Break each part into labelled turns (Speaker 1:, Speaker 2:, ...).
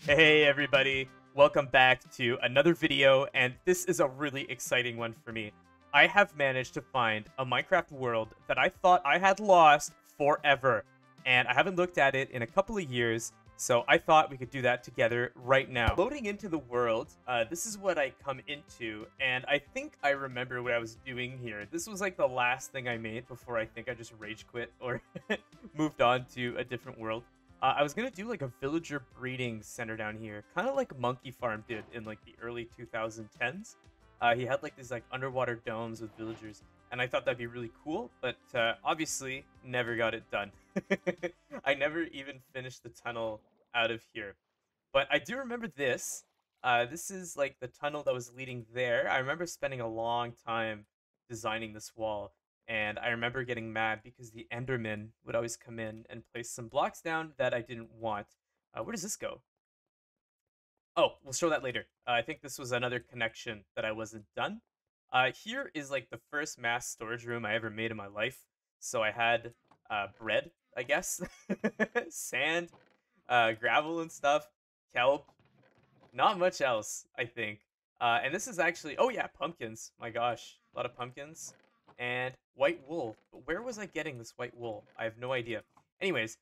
Speaker 1: Hey everybody, welcome back to another video, and this is a really exciting one for me. I have managed to find a Minecraft world that I thought I had lost forever, and I haven't looked at it in a couple of years, so I thought we could do that together right now. Loading into the world, this is what I come into, and I think I remember what I was doing here. This was like the last thing I made before I think I just rage quit or moved on to a different world. I was gonna do like a villager breeding center down here, kind of like Monkey Farm did in like the early 2010s. He had like these like underwater domes with villagers, and I thought that'd be really cool, but obviously never got it done. I never even finished the tunnel out of here. But I do remember this. This is like the tunnel that was leading there. I remember spending a long time designing this wall. And I remember getting mad because the Enderman would always come in and place some blocks down that I didn't want. Where does this go? Oh, we'll show that later. I think this was another connection that I wasn't done. Here is like the first mass storage room I ever made in my life. So I had bread, I guess, sand, gravel and stuff, kelp, not much else, I think. And this is actually, oh yeah, pumpkins. My gosh, a lot of pumpkins. And white wool. But where was I getting this white wool? I have no idea. Anyways,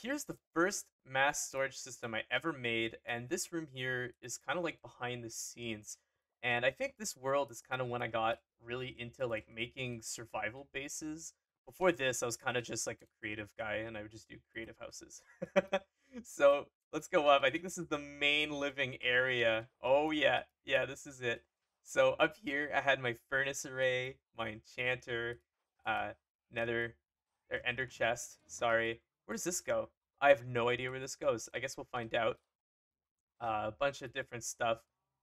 Speaker 1: here's the first mass storage system I ever made. And this room here is kind of like behind the scenes. And I think this world is kind of when I got really into like making survival bases. Before this, I was kind of just like a creative guy and I would just do creative houses. So let's go up. I think this is the main living area. Oh yeah, yeah, this is it. So up here, I had my furnace array, my enchanter, uh, nether, or ender chest. Sorry, where does this go? I have no idea where this goes. I guess we'll find out. A bunch of different stuff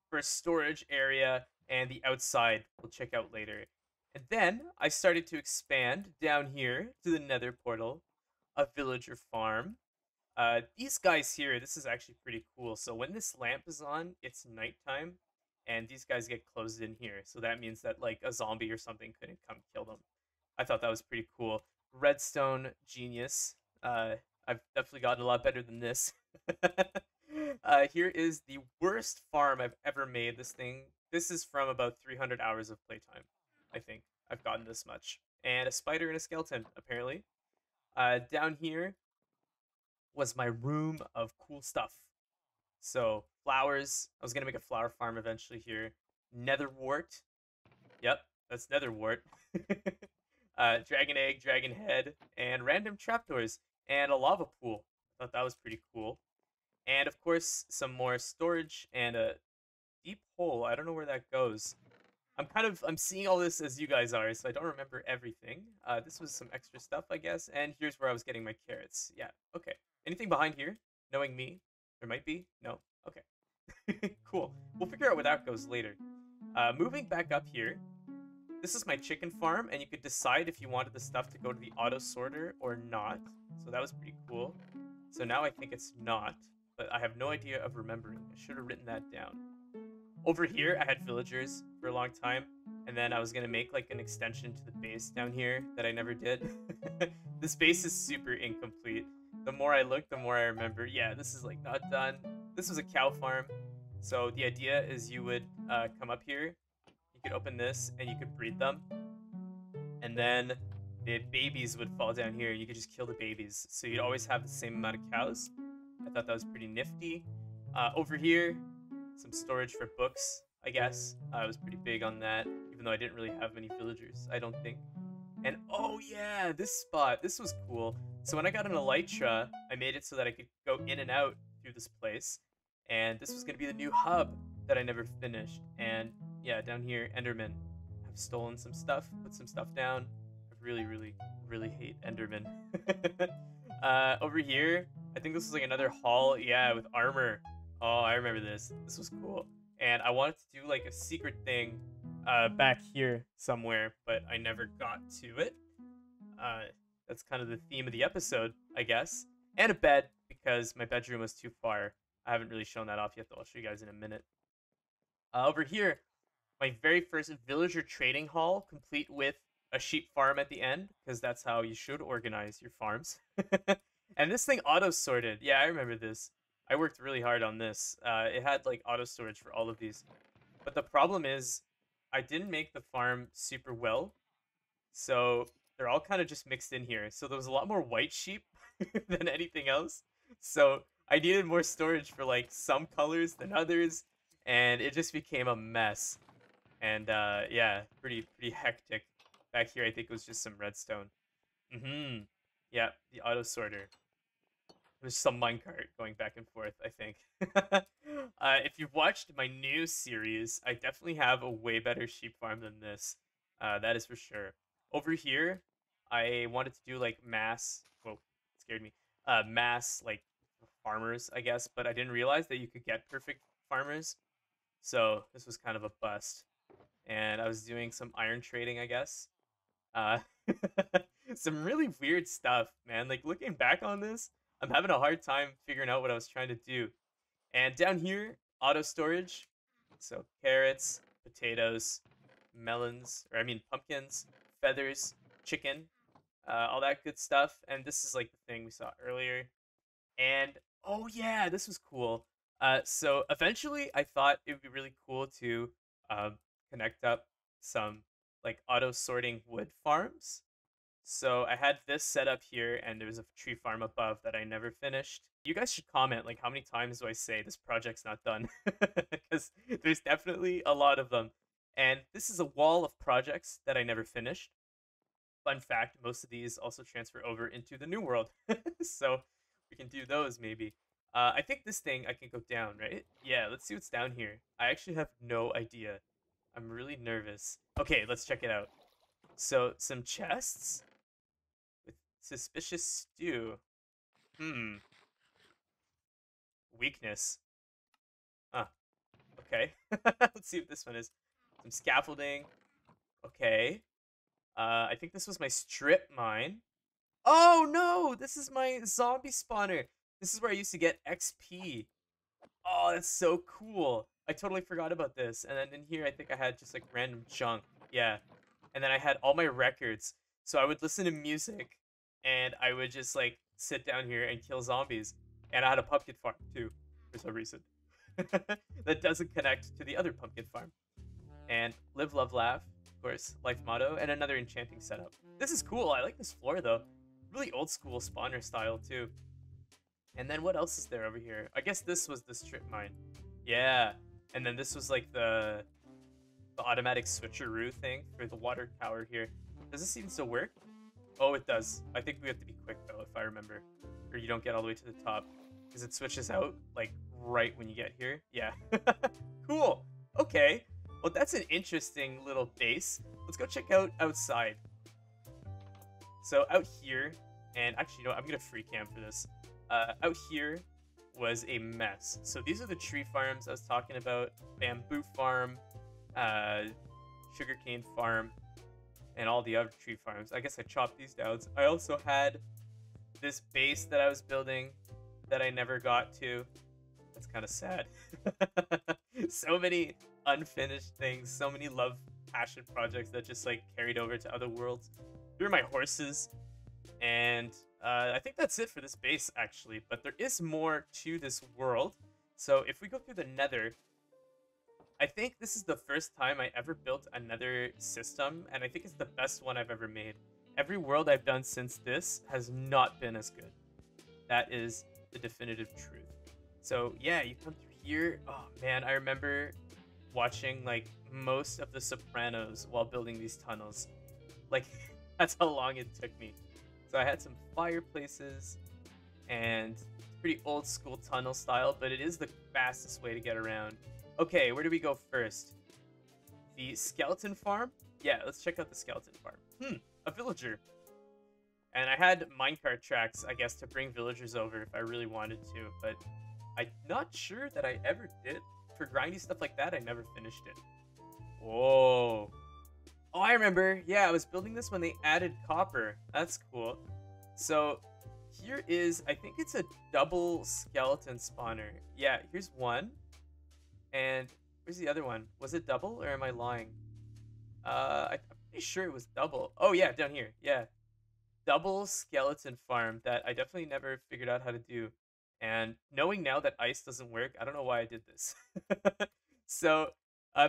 Speaker 1: for storage area and the outside we'll check out later. And then I started to expand down here to the nether portal, a villager farm, these guys here, this is actually pretty cool. So when this lamp is on, it's nighttime, and these guys get closed in here. So that means that like a zombie or something couldn't come kill them. I thought that was pretty cool. Redstone genius. I've definitely gotten a lot better than this. Here is the worst farm I've ever made. This is from about 300 hours of playtime. I think I've gotten this much. And a spider and a skeleton, apparently. Down here, was my room of cool stuff. So flowers. I was gonna make a flower farm eventually here. Nether wart. Yep, that's nether wart. Dragon egg, dragon head, and random trapdoors, and a lava pool. I thought that was pretty cool. And of course, some more storage and a deep hole. I don't know where that goes. I'm seeing all this as you guys are, so I don't remember everything. This was some extra stuff, I guess, and here's where I was getting my carrots. Yeah, okay. Anything behind here? Knowing me, there might be. No, okay. Cool. We'll figure out where that goes later. Moving back up here, this is my chicken farm, and you could decide if you wanted the stuff to go to the auto sorter or not. So that was pretty cool. So now I think it's not, but I have no idea of remembering. I should have written that down. Over here, I had villagers for a long time, and then I was gonna make like an extension to the base down here that I never did. This base is super incomplete. The more I look, the more I remember. Yeah, this is like not done. This was a cow farm. So the idea is you would come up here, you could open this, and you could breed them, and then the babies would fall down here. You could just kill the babies, so you'd always have the same amount of cows. I thought that was pretty nifty. Over here, some storage for books, I guess. I was pretty big on that, even though I didn't really have many villagers, I don't think. And oh yeah, this spot, this was cool. So when I got an elytra, I made it so that I could go in and out through this place. And this was going to be the new hub that I never finished. And yeah, down here, Enderman. I've stolen some stuff, put some stuff down. I really, really, really hate Enderman. Over here, I think this was like another hall, yeah, with armor. Oh, I remember this. This was cool. And I wanted to do like a secret thing back here somewhere, but I never got to it. Uh, that's kind of the theme of the episode, I guess. And a bed, because my bedroom was too far. I haven't really shown that off yet, though. I'll show you guys in a minute. Over here, my very first villager trading hall, complete with a sheep farm at the end, because that's how you should organize your farms. And this thing auto-sorted. Yeah, I remember this. I worked really hard on this. It had like auto storage for all of these. But the problem is I didn't make the farm super well. So they're all kind of just mixed in here. So there was a lot more white sheep than anything else. So I needed more storage for like some colors than others, and it just became a mess. And yeah, pretty hectic. Back here, I think it was just some redstone. Yeah, the auto sorter. There's some minecart going back and forth, I think. If you've watched my new series, I definitely have a way better sheep farm than this. That is for sure. Over here, I wanted to do like mass. Whoa, it scared me. Mass like farmers, I guess, but I didn't realize that you could get perfect farmers. So this was kind of a bust. And I was doing some iron trading, I guess. Uh, some really weird stuff, man. Like looking back on this, I'm having a hard time figuring out what I was trying to do. And down here, auto storage. So carrots, potatoes, melons, or I mean pumpkins, feathers, chicken, all that good stuff. And this is like the thing we saw earlier. And oh yeah, this was cool. So eventually, I thought it would be really cool to connect up some like auto sorting wood farms. So I had this set up here, and there was a tree farm above that I never finished. You guys should comment like how many times do I say this project's not done? Because there's definitely a lot of them. And this is a wall of projects that I never finished. Fun fact, most of these also transfer over into the new world. So we can do those maybe. I think this thing I can go down, right? Yeah, let's see what's down here. I actually have no idea. I'm really nervous. Okay, let's check it out. So, some chests with suspicious stew. Weakness. Huh. Okay. Let's see what this one is. Some scaffolding. Okay. I think this was my strip mine. Oh no! This is my zombie spawner. This is where I used to get XP. Oh, that's so cool. I totally forgot about this. And then in here, I think I had just like random junk. Yeah. And then I had all my records. So I would listen to music and I would just like sit down here and kill zombies. And I had a pumpkin farm too, for some reason. That doesn't connect to the other pumpkin farm. And live, love, laugh, of course, life motto, and another enchanting setup. This is cool. I like this floor though. Really old school spawner style too. And then what else is there over here? I guess this was the strip mine. Yeah. And then this was like the automatic switcheroo thing for the water tower here. Does this even still work? Oh, it does. I think we have to be quick though, if I remember. Or you don't get all the way to the top. Because it switches out like right when you get here. Yeah. Cool. Okay. Well, that's an interesting little base. Let's go check out outside. So out here, and actually, you know what? I'm going to free cam for this. Out here was a mess. So these are the tree farms I was talking about. Bamboo farm, sugarcane farm, and all the other tree farms. I guess I chopped these down. I also had this base that I was building that I never got to. That's kind of sad. So many unfinished things, so many love passion projects that just like carried over to other worlds. Here are my horses, and I think that's it for this base actually, but there is more to this world. So if we go through the nether, I think this is the first time I ever built another system, and I think it's the best one I've ever made. Every world I've done since this has not been as good. That is the definitive truth. So yeah, you come through here. Oh man, I remember watching like most of The Sopranos while building these tunnels. Like that's how long it took me. So I had some fireplaces and pretty old school tunnel style, but it is the fastest way to get around. Okay, where do we go first? The skeleton farm? Yeah, let's check out the skeleton farm. A villager. And I had minecart tracks, I guess, to bring villagers over if I really wanted to, but I'm not sure that I ever did. For grindy stuff like that, I never finished it. Whoa. Oh, I remember. Yeah, I was building this when they added copper. That's cool. So here is, I think it's a double skeleton spawner. Yeah, here's one. And where's the other one? Was it double or am I lying? I'm pretty sure it was double. Oh yeah, down here. Yeah. Double skeleton farm that I definitely never figured out how to do. And knowing now that ice doesn't work, I don't know why I did this. So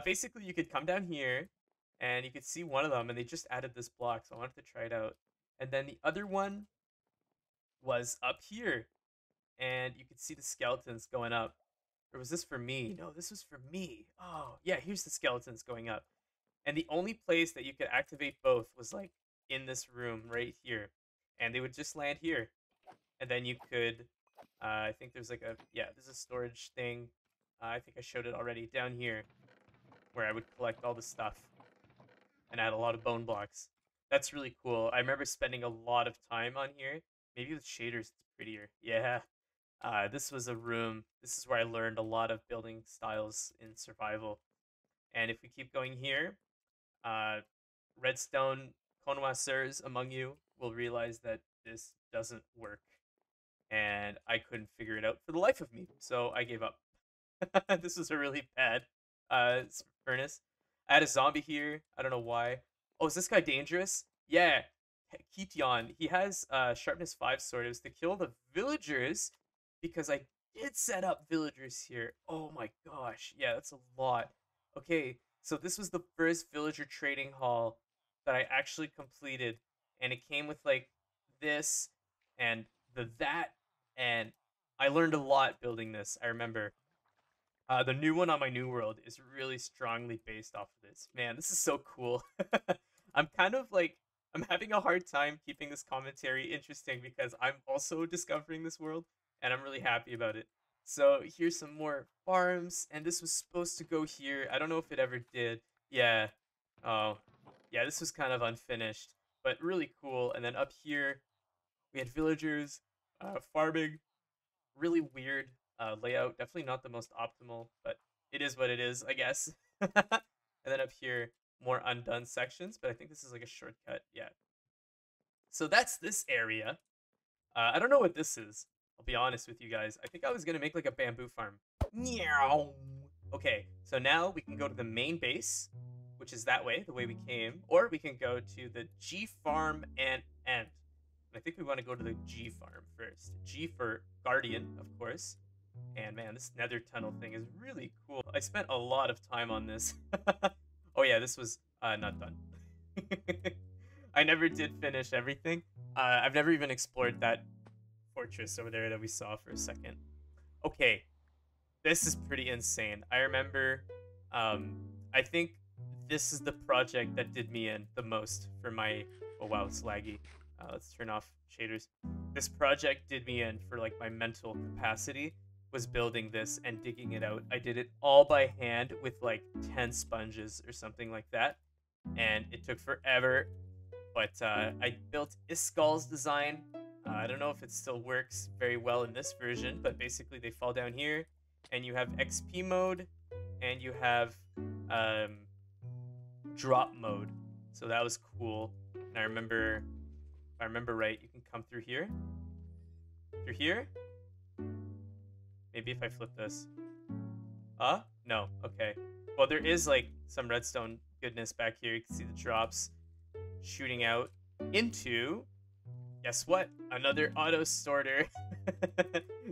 Speaker 1: basically, you could come down here and you could see one of them, and they just added this block, so I wanted to try it out. And then the other one was up here, and you could see the skeletons going up. Or was this for me? No, this was for me. Oh, yeah, here's the skeletons going up. And the only place that you could activate both was like in this room right here. And they would just land here. And then you could, I think there's like a, yeah, there's a storage thing. I think I showed it already down here where I would collect all the stuff. And I had a lot of bone blocks. That's really cool. I remember spending a lot of time on here. Maybe with shaders it's prettier. Yeah. This was a room. This is where I learned a lot of building styles in survival. And if we keep going here, redstone connoisseurs among you will realize that this doesn't work. And I couldn't figure it out for the life of me. So I gave up. This was a really bad furnace. I had a zombie here. I don't know why. Oh, is this guy dangerous? Yeah. Ketion. He has sharpness 5 sword. It was to kill the villagers because I did set up villagers here. Oh my gosh. Yeah, that's a lot. Okay, so this was the first villager trading hall that I actually completed. And it came with like this and that. And I learned a lot building this. I remember. The new one on my new world is really strongly based off of this. Man, this is so cool. I'm kind of like, I'm having a hard time keeping this commentary interesting because I'm also discovering this world and I'm really happy about it. So here's some more farms, and this was supposed to go here. I don't know if it ever did. Yeah. Oh, yeah, this was kind of unfinished, but really cool. And then up here, we had villagers, farming, really weird layout. Definitely not the most optimal, but it is what it is, I guess. And then up here, more undone sections, but I think this is like a shortcut. Yeah. So that's this area. I don't know what this is. I'll be honest with you guys. I think I was going to make like a bamboo farm. Meow. Okay, so now we can go to the main base, which is that way, the way we came, or we can go to the G farm and end. I think we want to go to the G farm first. G for Guardian, of course. And man, this nether tunnel thing is really cool. I spent a lot of time on this. Oh yeah, this was not done. I never did finish everything. I've never even explored that fortress over there that we saw for a second. Okay, this is pretty insane. I remember, I think this is the project that did me in the most for my, oh wow, it's laggy. Let's turn off shaders. This project did me in for like my mental capacity, was building this and digging it out. I did it all by hand with like 10 sponges or something like that. And it took forever, but I built Iskal's design. I don't know if it still works very well in this version, but basically they fall down here and you have XP mode and you have drop mode. So that was cool. And I remember, if I remember right, you can come through here. Through here? Maybe if I flip this. No. Okay. Well, there is like some redstone goodness back here. You can see the drops shooting out into, guess what? Another auto sorter.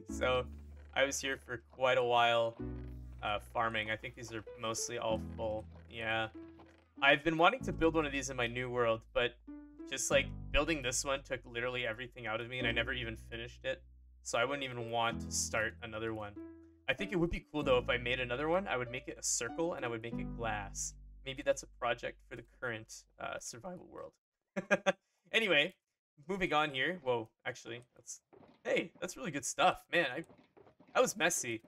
Speaker 1: So I was here for quite a while farming. I think these are mostly all full. Yeah. I've been wanting to build one of these in my new world, but just like building this one took literally everything out of me and I never even finished it. So I wouldn't even want to start another one. I think it would be cool though if I made another one. I would make it a circle and I would make it glass. Maybe that's a project for the current survival world. Anyway, moving on here. Whoa, actually, that's really good stuff, man. I was messy.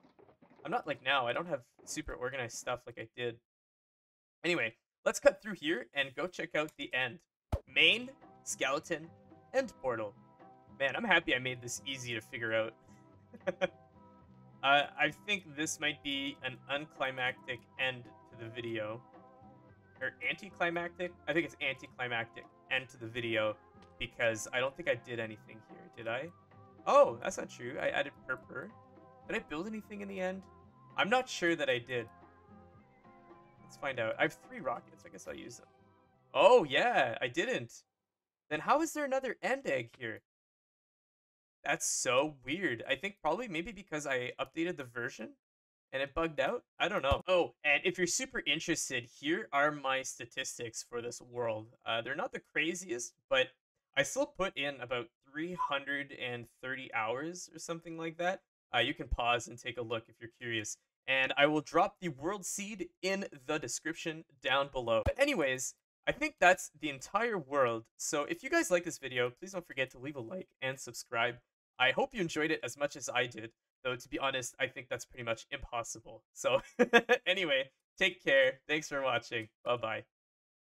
Speaker 1: I'm not like now. I don't have super organized stuff like I did. Anyway, let's cut through here and go check out the end. Main, skeleton, end portal. Man, I'm happy I made this easy to figure out. I think this might be an unclimactic end to the video. Or anticlimactic? I think it's anticlimactic end to the video because I don't think I did anything here, did I? Oh, that's not true. I added purpur. Did I build anything in the end? I'm not sure that I did. Let's find out. I have 3 rockets. I guess I'll use them. Oh, yeah, I didn't. Then how is there another end egg here? That's so weird. I think probably maybe because I updated the version and it bugged out. I don't know. Oh, and if you're super interested, here are my statistics for this world. They're not the craziest, but I still put in about 330 hours or something like that. You can pause and take a look if you're curious. And I will drop the world seed in the description down below. But anyways, I think that's the entire world. So if you guys like this video, please don't forget to leave a like and subscribe. I hope you enjoyed it as much as I did. Though, to be honest, I think that's pretty much impossible. So, anyway, take care. Thanks for watching. Bye bye.